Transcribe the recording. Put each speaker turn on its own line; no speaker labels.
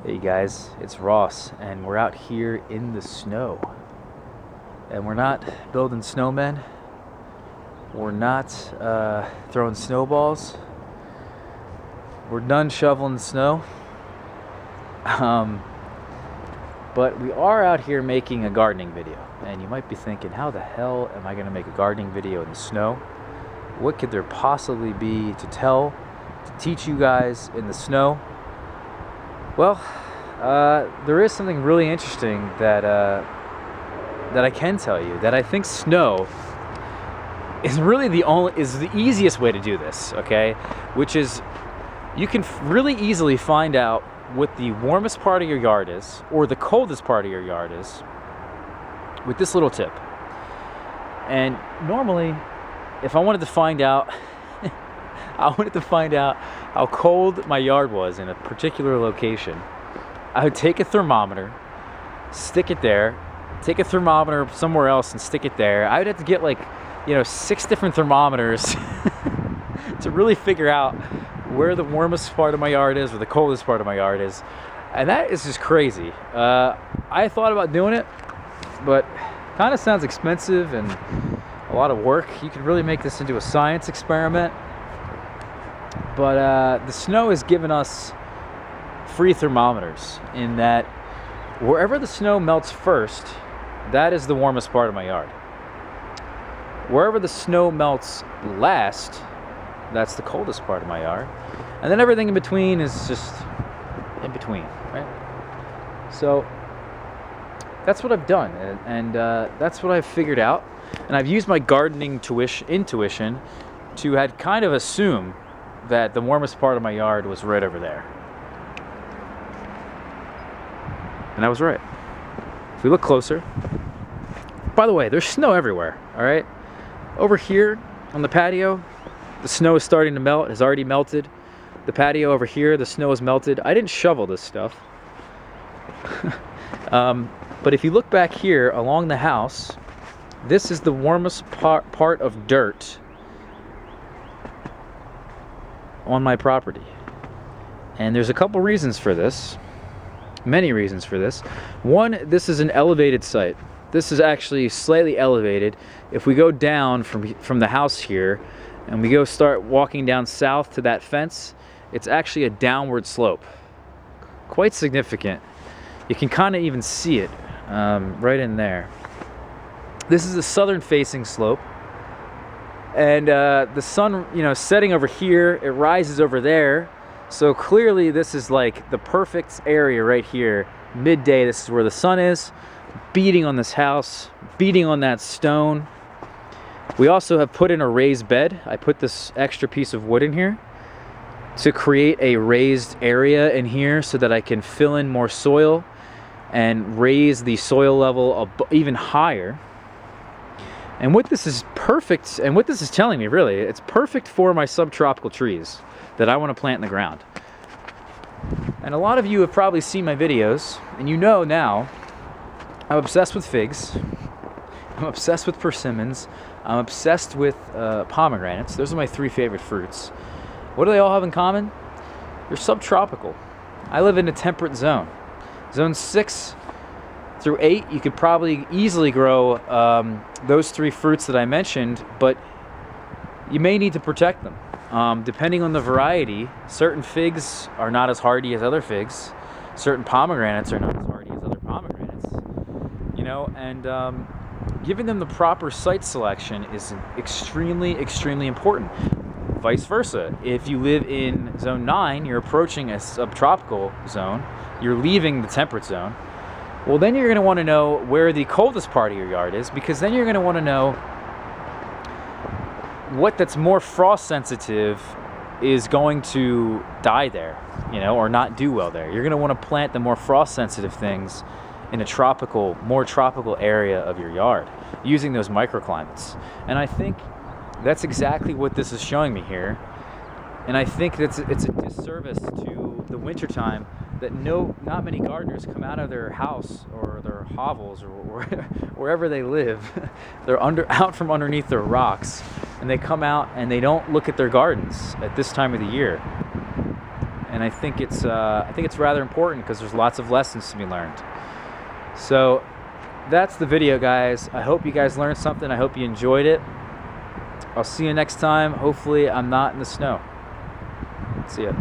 Hey guys, it's Ross, and we're out here in the snow. And we're not building snowmen. We're not throwing snowballs. We're done shoveling snow. But we are out here making a gardening video. And you might be thinking, how the hell am I going to make a gardening video in the snow? What could there possibly be to tell, to teach you guys in the snow? Well, there is something really interesting that I can tell you. That I think snow is really the easiest way to do this. Okay, which is you can really easily find out what the warmest part of your yard is or the coldest part of your yard is with this little tip. And normally, if I wanted to find out, how cold my yard was in a particular location, I would take a thermometer, stick it there, take a thermometer somewhere else and stick it there. I would have to get 6 different thermometers to really figure out where the warmest part of my yard is or the coldest part of my yard is. And that is just crazy. I thought about doing it, but kind of sounds expensive and a lot of work. You could really make this into a science experiment. But the snow has given us free thermometers in that wherever the snow melts first, that is the warmest part of my yard. Wherever the snow melts last, that's the coldest part of my yard. And then everything in between is just in between, right? So that's what I've done, and that's what I've figured out. And I've used my gardening intuition to had kind of assume that the warmest part of my yard was right over there. And I was right. If we look closer, by the way, there's snow everywhere, all right? Over here on the patio, the snow is starting to melt, has already melted. The patio over here, the snow is melted. I didn't shovel this stuff. But if you look back here along the house, this is the warmest part of dirt on my property. And there's a couple reasons for this. Many reasons for this. One, this is an elevated site. This is actually slightly elevated. If we go down from the house here and we go start walking down south to that fence, it's actually a downward slope. Quite significant. You can kind of even see it right in there. This is a southern facing slope. And the sun, setting over here, it rises over there. So clearly this is like the perfect area right here. Midday, this is where the sun is, beating on this house, beating on that stone. We also have put in a raised bed. I put this extra piece of wood in here to create a raised area in here so that I can fill in more soil and raise the soil level even higher. And what this is perfect, and what this is telling me really, it's perfect for my subtropical trees that I want to plant in the ground. And a lot of you have probably seen my videos, and you know now, I'm obsessed with figs, I'm obsessed with persimmons, I'm obsessed with pomegranates. Those are my 3 favorite fruits. What do they all have in common? They're subtropical. I live in a temperate zone. Zone 6 through 8, you could probably easily grow those 3 fruits that I mentioned, but you may need to protect them. Depending on the variety, certain figs are not as hardy as other figs. Certain pomegranates are not as hardy as other pomegranates. And giving them the proper site selection is extremely, extremely important. Vice versa. If you live in zone 9, you're approaching a subtropical zone, you're leaving the temperate zone. Well, then you're going to want to know where the coldest part of your yard is, because then you're going to want to know what that's more frost sensitive is going to die there, or not do well there. You're going to want to plant the more frost sensitive things in a more tropical area of your yard using those microclimates. And I think that's exactly what this is showing me here. And I think it's a disservice to the wintertime that not many gardeners come out of their house or their hovels or wherever they live. They're out from underneath their rocks, and they come out and they don't look at their gardens at this time of the year. and I think it's rather important because there's lots of lessons to be learned. So that's the video, guys. I hope you guys learned something. I hope you enjoyed it. I'll see you next time. Hopefully I'm not in the snow. See ya.